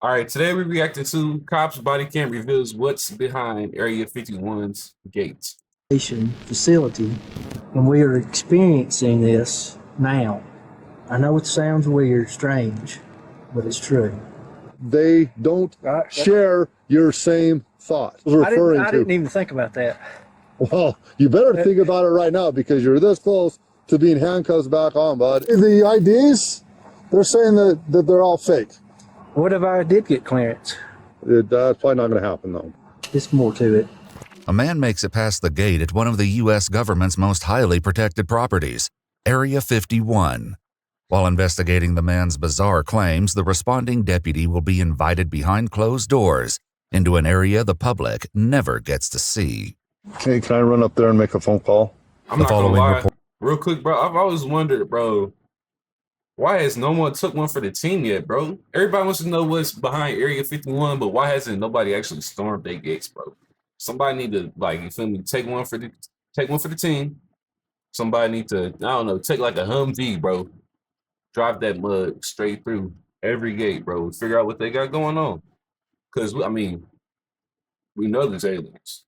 All right, today we reacted to Cops Body Cam reveals what's behind Area 51's gates. Facility, and we are experiencing this now. I know it sounds weird, strange, but it's true. They don't share your same thoughts. I didn't even think about that. Well, you better think about it right now because you're this close to being handcuffs back on, bud. The IDs, they're saying that they're all fake. What if I did get clearance? That's probably not going to happen, though. There's more to it. A man makes it past the gate at one of the U.S. government's most highly protected properties, Area 51. While investigating the man's bizarre claims, the responding deputy will be invited behind closed doors into an area the public never gets to see. Can I run up there and make a phone call? I'm not gonna lie, real quick, bro. I've always wondered, bro, why has no one took one for the team yet, bro? Everybody wants to know what's behind Area 51, but why hasn't nobody actually stormed their gates, bro? Somebody need to, like, you feel me, take one for the team. Somebody need to, I don't know, take like a Humvee, bro. Drive that mud straight through every gate, bro. Figure out what they got going on. Because, I mean, we know there's aliens.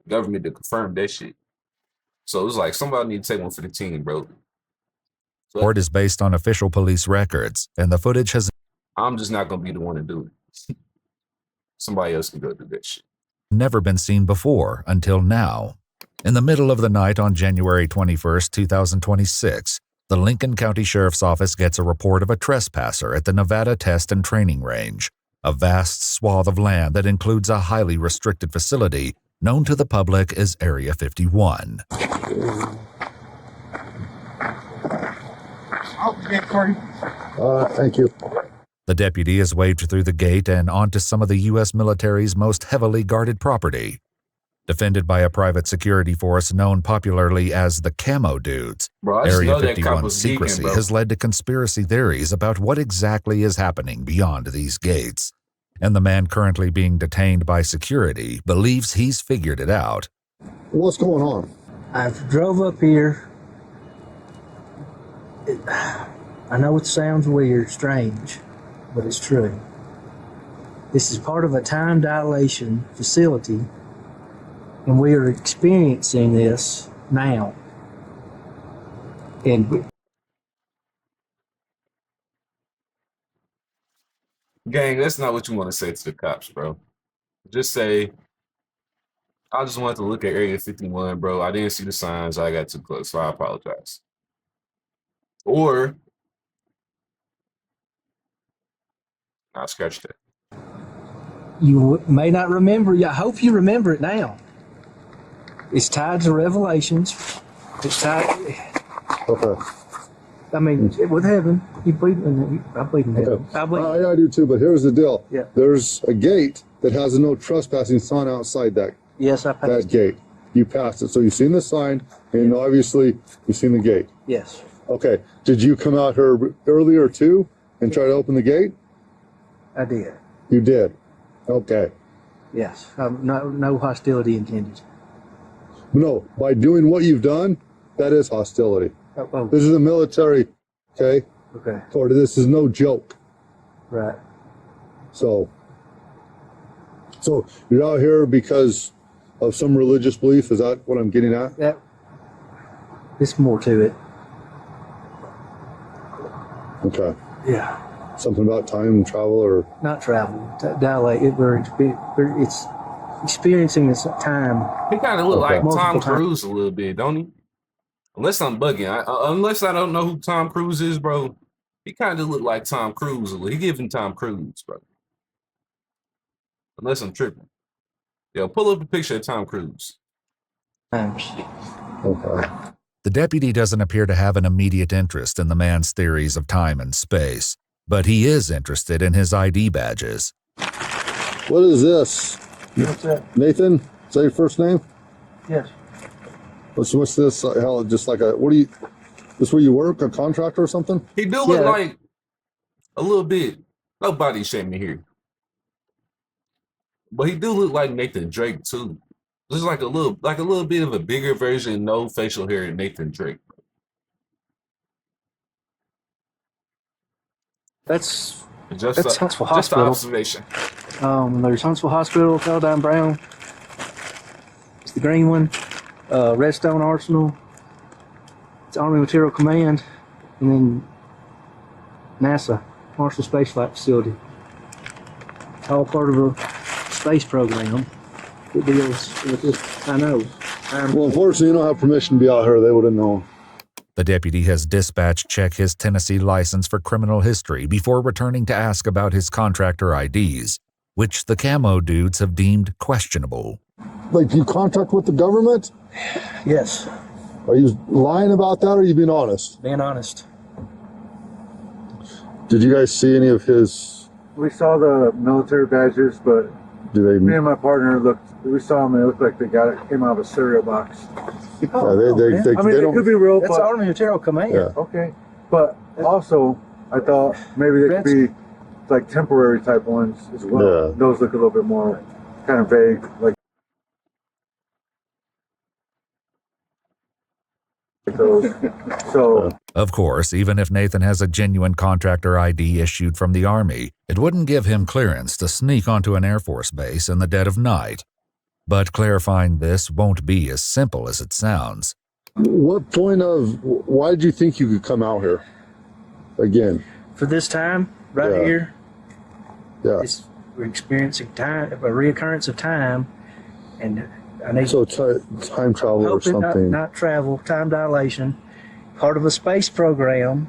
The government to confirm that shit. So it's like somebody need to take one for the team, bro. The report is based on official police records, and the footage has... I'm just not going to be the one to do it. Somebody else can go do that shit. ...never been seen before until now. In the middle of the night on January 21st, 2026, the Lincoln County Sheriff's Office gets a report of a trespasser at the Nevada Test and Training Range, a vast swath of land that includes a highly restricted facility known to the public as Area 51. Thank you. The deputy is waved through the gate and onto some of the U.S. military's most heavily guarded property. Defended by a private security force known popularly as the Camo Dudes, Area 51's secrecy has led to conspiracy theories about what exactly is happening beyond these gates. And the man currently being detained by security believes he's figured it out. What's going on? I drove up here. I know it sounds weird, strange, but it's true. This is part of a time dilation facility, and we are experiencing this now. And gang, that's not what you want to say to the cops, bro. Just say, I just wanted to look at Area 51, bro. I didn't see the signs. I got too close, so I apologize. Or, I'll scratch that. You may not remember. I hope you remember it now. It's tied to Revelations. It's tied. Okay. I mean, with heaven, you believe in. I believe in heaven. Okay. I do too, but here's the deal. Yeah. There's a gate that has a no trespassing sign outside that. Yes, I passed that gate. You passed it, so you've seen the sign, and obviously you've seen the gate. Yes. Okay. Did you come out here earlier too and try to open the gate? I did. You did. Okay. Yes. No hostility intended. No, by doing what you've done, that is hostility. Oh. This is a military, okay? Okay. Or this is no joke. Right. So you're out here because of some religious belief? Is that what I'm getting at? There's more to it. Okay. Yeah. Something about time travel or? Not travel. Dilate. It's experiencing this time. He kind of look like Tom Cruise a little bit, don't he? Unless I'm bugging. Unless I don't know who Tom Cruise is, bro. He kind of look like Tom Cruise a little. He giving Tom Cruise, bro. Unless I'm tripping. Yo, pull up a picture of Tom Cruise. Okay. The deputy doesn't appear to have an immediate interest in the man's theories of time and space, but he is interested in his ID badges. What is this? What's that? Nathan? Is that your first name? Yes. What's this? Hell, just like this where you work, a contractor or something? He do look like a little bit. Nobody shaming here. But he do look like Nathan Drake too. This is like a little bit of a bigger version, no facial hair than Nathan Drake. That's That's Huntsville Just the Hospital. observation. There's Huntsville Hospital, Paladine Brown. It's the green one. Redstone Arsenal. It's Army Material Command. And then NASA, Marshall Space Flight Facility. All part of a space program that deals with this. I know. Well, unfortunately, you don't have permission to be out here. They would have known. The deputy has dispatch check his Tennessee license for criminal history before returning to ask about his contractor IDs, which the camo dudes have deemed questionable. Like, do you contract with the government? Yes, Are you lying about that, or are you being honest? being honest. Did you guys see any of his? We saw the military badges, but Do they? me and my partner we saw them, they looked like came out of a cereal box. Yeah, they I mean, they it don't. could be real, That's but Army Material Command. Yeah. okay. But also, I thought maybe they could be like temporary type ones as well. Yeah. Those look a little bit more kind of vague, like those. So Of course, even if Nathan has a genuine contractor ID issued from the Army, it wouldn't give him clearance to sneak onto an Air Force base in the dead of night. But clarifying this won't be as simple as it sounds. What point of? Why did you think you could come out here again? For this time, right Yeah. here, Yeah. we're experiencing a reoccurrence of time, and I need So time travel or hoping something. not travel, time dilation, part of a space program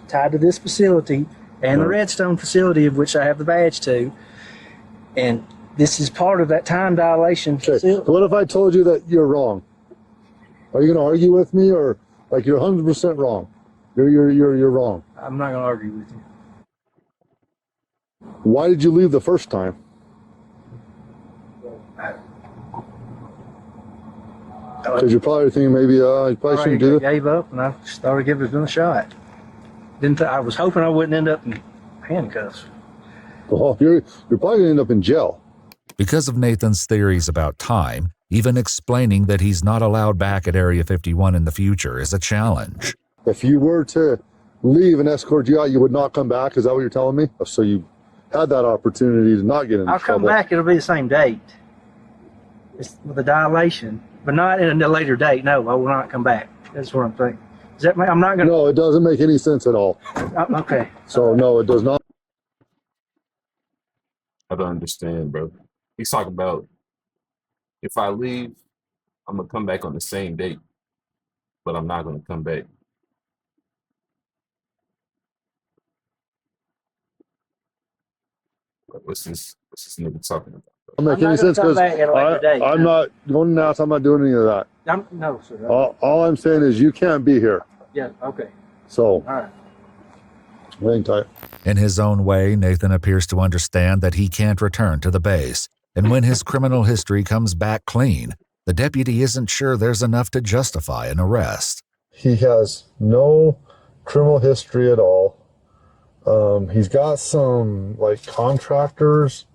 tied to this facility and the Redstone facility, of which I have the badge to, and this is part of that time dilation Okay. facility. What if I told you that you're wrong? Are you going to argue with me, or like you're 100% wrong? You're wrong. I'm not going to argue with you. Why did you leave the first time? Because you're probably thinking maybe you probably shouldn't do I it. gave up, and I started giving it a shot. I was hoping I wouldn't end up in handcuffs. Well, you're probably going to end up in jail. Because of Nathan's theories about time, even explaining that he's not allowed back at Area 51 in the future is a challenge. If you were to leave and escort you out, you would not come back. Is that what you're telling me? So you had that opportunity to not get in I'll trouble. come back. It'll be the same date. It's with a dilation, but not in a later date. No, I will not come back. That's what I'm thinking. Does that mean I'm not going to? No, it doesn't make any sense at all. Okay. So no, it does not. I don't understand, bro. He's talking about if I leave, I'm gonna come back on the same date, but I'm not gonna come back. What's this nigga talking about? Doesn't make I'm not any gonna sense come because back at a later date, I'm no. not going to NASA. I'm not doing any of that. No, sir. All I'm saying is you can't be here. Yeah. Okay. So All right. hang tight. In his own way, Nathan appears to understand that he can't return to the base, and when his criminal history comes back clean, the deputy isn't sure there's enough to justify an arrest. He has no criminal history at all. He's got some like contractors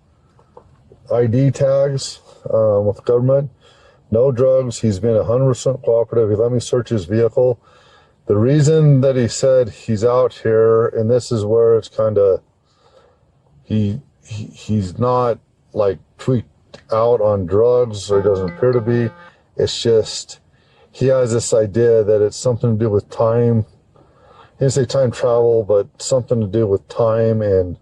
ID tags with the government. No drugs. He's been 100% cooperative. He let me search his vehicle. The reason that he said he's out here, and this is where it's kind of he's not like tweaked out on drugs, or he doesn't appear to be. It's just he has this idea that it's something to do with time. He didn't say time travel, but something to do with time, and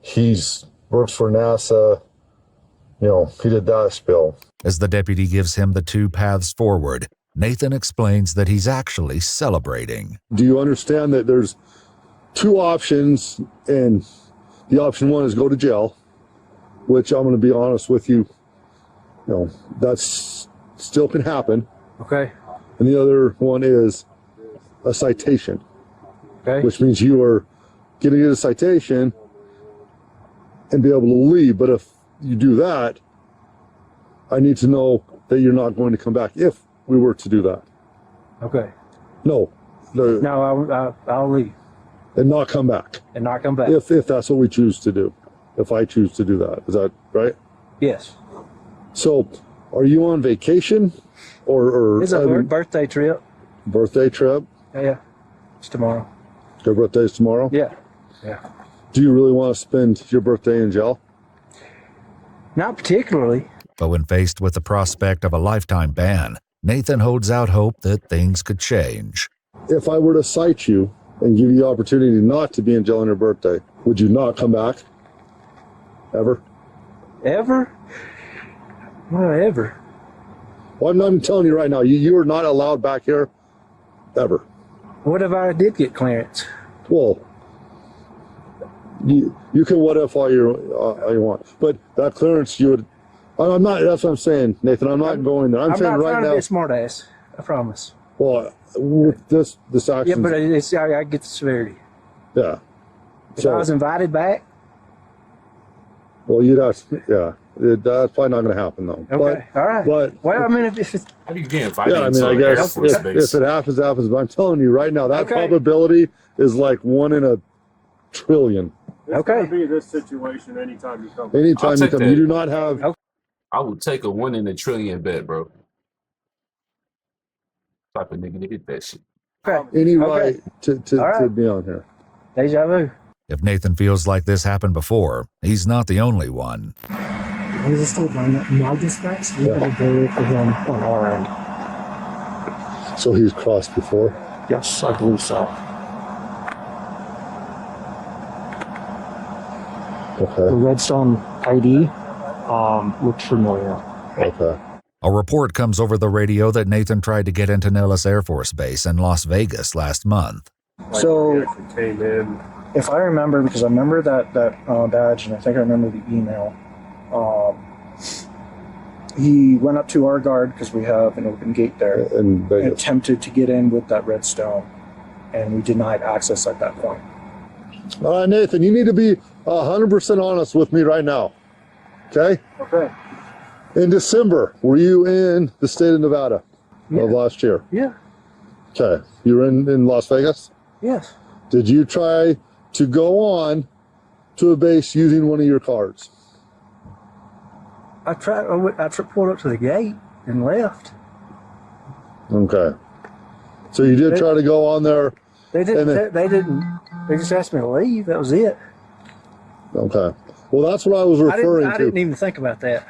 he's works for NASA. You know, he did that spill. As the deputy gives him the two paths forward, Nathan explains that he's actually celebrating. Do you understand that there's two options, and the option one is go to jail, which I'm going to be honest with you, you know, that's still can happen. Okay. And the other one is a citation, Okay. which means you are going to get a citation and be able to leave. But if you do that, I need to know that you're not going to come back if we were to do that. Okay. No, No, I'll leave and not come back. and not come back. If that's what we choose to do, if I choose to do that, is that right? Yes. So, are you on vacation, or It's a birthday trip. birthday trip? Yeah. It's tomorrow. Your birthday's tomorrow. Yeah. Yeah. Do you really want to spend your birthday in jail? Not particularly. But when faced with the prospect of a lifetime ban, Nathan holds out hope that things could change. If I were to cite you and give you the opportunity not to be in jail on your birthday, would you not come back? Ever? Ever? Well, ever. Well, I'm telling you right now, you are not allowed back here, ever. What if I did get clearance? Well, you can what if all you want, but that clearance you would. I'm not. That's what I'm saying, Nathan. I'm not going there. I'm saying not right trying now. to be a smart ass. I promise. Well, with this action. Yeah, but I get the severity. Yeah. If I was invited back. Well, you'd have. Yeah. That's probably not going to happen though. Okay. All right. But well, I mean, if it's. How do you get invited? Yeah, I mean, I guess if it happens, it happens. But I'm telling you right now, that probability is like 1 in a trillion. It's going to be this situation anytime you come. Anytime you come, you do not have. Okay. I would take a 1 in a trillion bet, bro. Type of nigga to hit that shit. Okay. Any right to be on here. Deja vu. If Nathan feels like this happened before, he's not the only one. He's a still running up my dispatch. We have a barrier for him on our end. So he's crossed before? Yes, I believe so. Okay. The Redstone ID looked familiar. Okay. A report comes over the radio that Nathan tried to get into Nellis Air Force Base in Las Vegas last month. So came in. If I remember, because I remember that badge, and I think I remember the email. He went up to our guard because we have an open gate there And attempted to get in with that redstone, and we denied access at that point. All right, Nathan, you need to be 100% honest with me right now. Okay? Okay. In December, were you in the state of Nevada of last year? Yeah. Okay. You were in Las Vegas? Yes. Did you try to go on to a base using one of your cards? I pulled up to the gate and left. Okay. So you did try to go on there. They didn't. They didn't. They just asked me to leave. That was it. Okay. Well, that's what I was referring to. I didn't even think about that.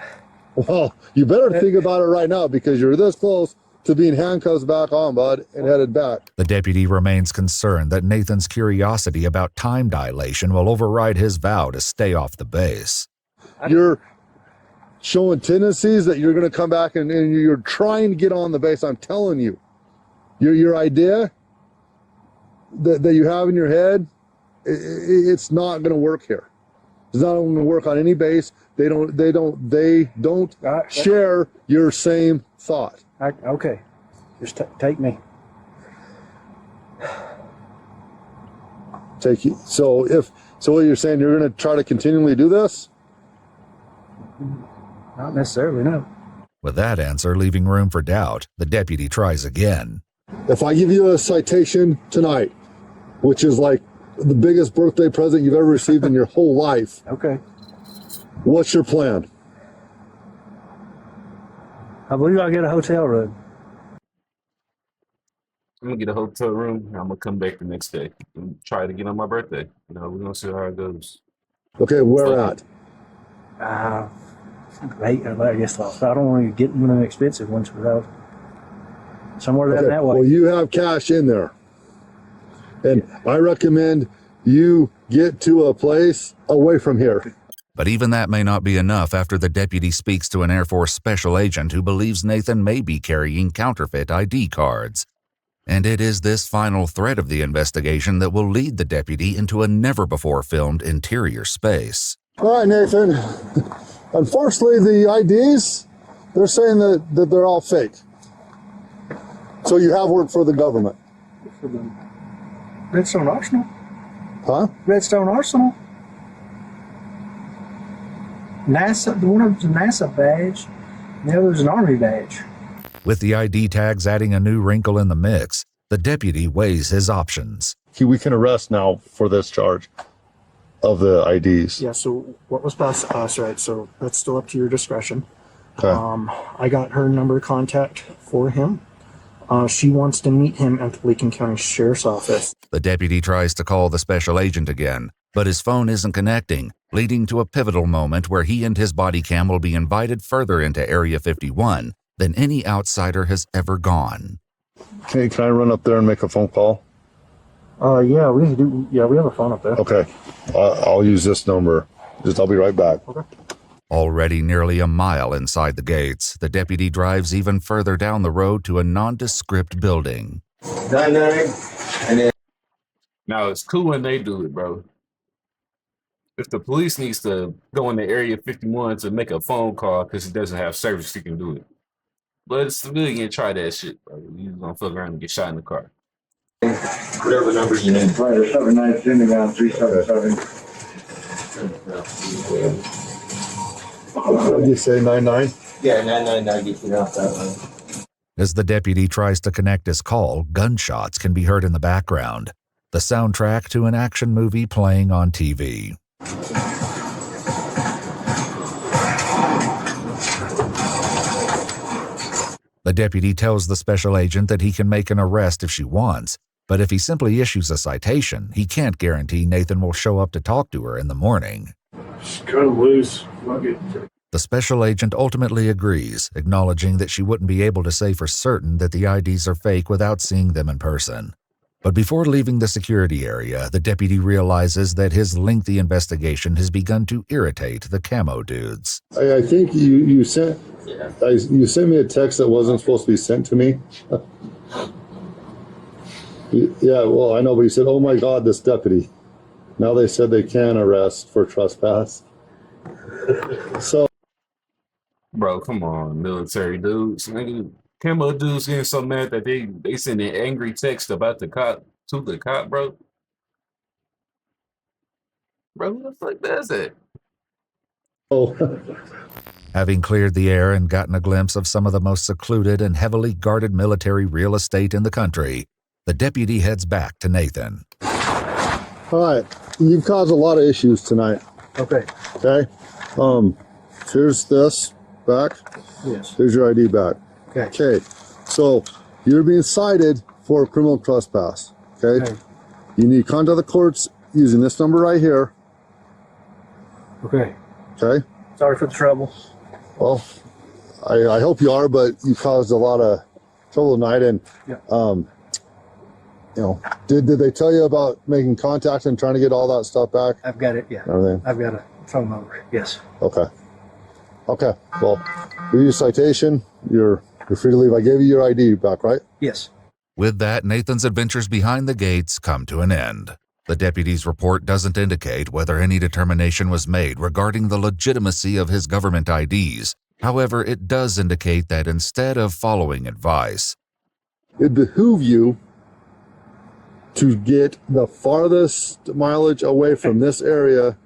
Well, you better think about it right now because you're this close to being handcuffed back on, bud, and headed back. The deputy remains concerned that Nathan's curiosity about time dilation will override his vow to stay off the base. You're showing tendencies that you're going to come back and you're trying to get on the base. I'm telling you, your idea that you have in your head, it's not going to work here. It's not going to work on any base. They don't share your same thought. Okay, just take me. Take you. So what you're saying, you're going to try to continually do this? Not necessarily, no. With that answer leaving room for doubt, the deputy tries again. If I give you a citation tonight, which is like the biggest birthday present you've ever received in your whole life, Okay. what's your plan? I believe I'll get a hotel room. I'm gonna get a hotel room. And I'm gonna come back the next day and try to get on my birthday. You know, we're gonna see how it goes. Okay, where at? Late, I guess. I don't want to get one of the expensive ones without somewhere down that way. Well, you have cash in there. And I recommend you get to a place away from here. But even that may not be enough after the deputy speaks to an Air Force special agent who believes Nathan may be carrying counterfeit ID cards. And it is this final thread of the investigation that will lead the deputy into a never-before-filmed interior space. All right, Nathan. Unfortunately, the IDs, they're saying that they're all fake. So you have worked for the government. For the Redstone Arsenal? Huh? Redstone Arsenal? NASA, the one of them's a NASA badge, and the other's an Army badge. With the ID tags adding a new wrinkle in the mix, the deputy weighs his options. We can arrest now for this charge of the IDs. Yeah, so what was passed to us, right? So that's still up to your discretion. Okay. I got her number of contact for him. She wants to meet him at the Lincoln County Sheriff's Office. The deputy tries to call the special agent again, But his phone isn't connecting, leading to a pivotal moment where he and his body cam will be invited further into Area 51 than any outsider has ever gone. Can I run up there and make a phone call? Yeah, we have a phone up there. Okay. I'll use this number. I'll be right back. Okay. Already nearly a mile inside the gates, the deputy drives even further down the road to a nondescript building. Now, it's cool when they do it, bro. If the police needs to go into Area 51 to make a phone call because he doesn't have service, he can do it. But a civilian, try that shit, bro. You gonna fuck around and get shot in the car. Whatever number you need. Right, 719 down 377. What did you say, 99? Yeah, 999 gets you off that one. As the deputy tries to connect his call, gunshots can be heard in the background, the soundtrack to an action movie playing on TV. The deputy tells the special agent that he can make an arrest if she wants, but if he simply issues a citation, he can't guarantee Nathan will show up to talk to her in the morning. Just cut him loose. Fuck it. The special agent ultimately agrees, acknowledging that she wouldn't be able to say for certain that the IDs are fake without seeing them in person. But before leaving the security area, the deputy realizes that his lengthy investigation has begun to irritate the camo dudes. I think you sent me a text that wasn't supposed to be sent to me. Yeah, well, I know, but you said, "Oh my God, this deputy." Now they said they can arrest for trespass. So, Bro, come on, military dudes. Nigga, camo dudes getting so mad that they send an angry text about the cop to the cop, bro. Bro, who the fuck does that? oh, Having cleared the air and gotten a glimpse of some of the most secluded and heavily guarded military real estate in the country, the deputy heads back to Nathan. all right. You've caused a lot of issues tonight. Okay. Okay. Here's this back. Yes. Here's your ID back. Okay. Okay. So you're being cited for criminal trespass. Okay. Okay. You need to contact the courts using this number right here. Okay. Okay. Sorry for the trouble. Well, I hope you are, but you caused a lot of trouble tonight. And, Yeah. Did they tell you about making contact and trying to get all that stuff back? I've got it. Yeah. Everything? I've got a phone number. Yes. Okay. Okay. Well, here's your citation. You're free to leave. I gave you your ID back, right? Yes. With that, Nathan's adventures behind the gates come to an end. The deputy's report doesn't indicate whether any determination was made regarding the legitimacy of his government IDs. However, it does indicate that instead of following advice, It behooves you to get the farthest mileage away from this area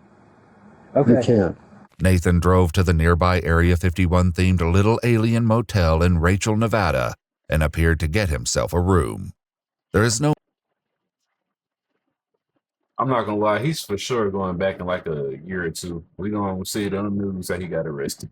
you can. Nathan drove to the nearby Area 51 themed Little Alien Motel in Rachel, Nevada, and appeared to get himself a room. There is no I'm not gonna lie, he's for sure going back in like a year or two. We gonna see it on the news that he got arrested.